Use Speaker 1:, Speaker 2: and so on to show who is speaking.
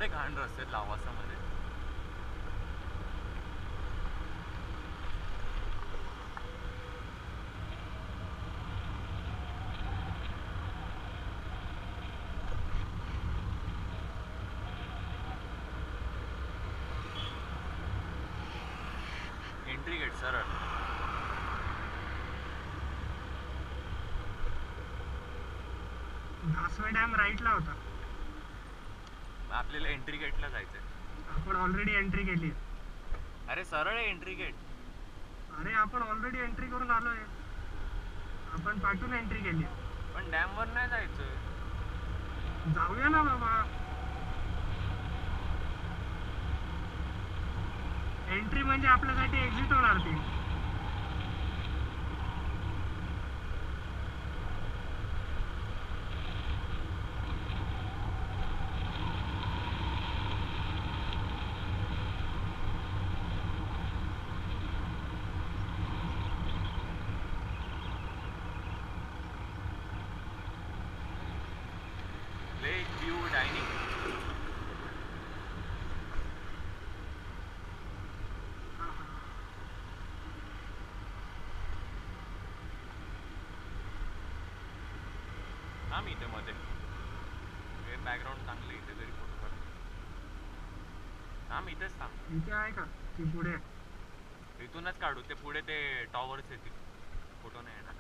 Speaker 1: एवढे घाण रस्ते आहेत लावासामध्ये. एंट्री गेट सरळ.
Speaker 2: धासवे डॅम राईटला होता.
Speaker 1: आपल्याला एंट्री गेटला जायचंय.
Speaker 2: आपण ऑलरेडी एंट्री केली.
Speaker 1: अरे सरळ आहे एंट्री गेट.
Speaker 2: अरे आपण ऑलरेडी एंट्री करून आलोय. आपण पाठून एंट्री केली.
Speaker 1: पण डॅम वर नाही जायचं.
Speaker 2: जाऊया ना बाबा. एंट्री म्हणजे आपल्यासाठी एक्झिट होणार ती.
Speaker 1: लेक व्यू डायनिंग. थांब इथे मध्ये. बॅकग्राऊंड चांगलं इथे तरी फोटो काढ. थांब इथेच थांब.
Speaker 2: इथे आहे का ती पुढे?
Speaker 1: इथूनच काढू. ते पुढे ते टॉवर्स येतील. फोटो नाही येणार.